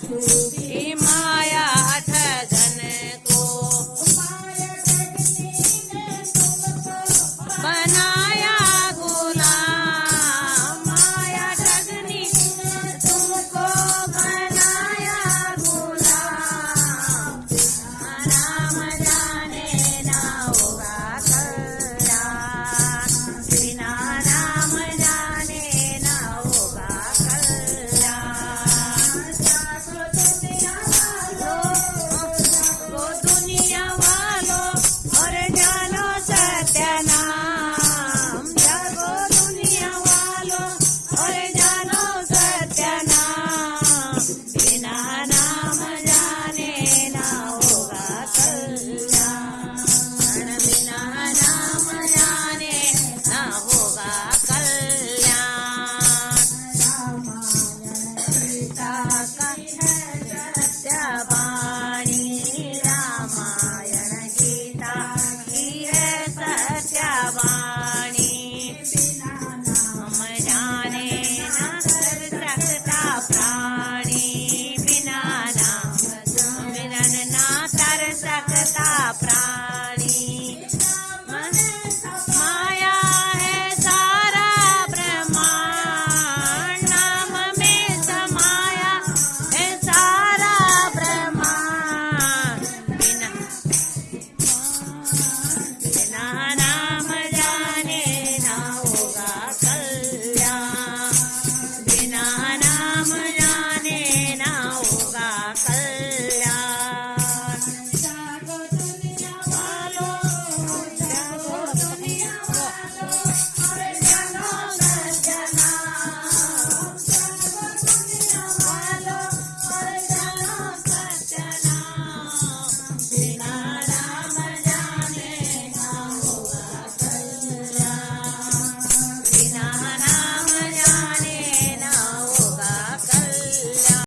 की माया ठगन को बनाया गुलाम। माया ठगनी तुमको बनाया गुलाम। राम जाने ना होगा कल्याण, बिना राम जाने ना होगा कल्याण। वो दुनिया वालों और जानो सत्यानाम। जागो दुनिया वालों और जानो सत्यानाम। बिना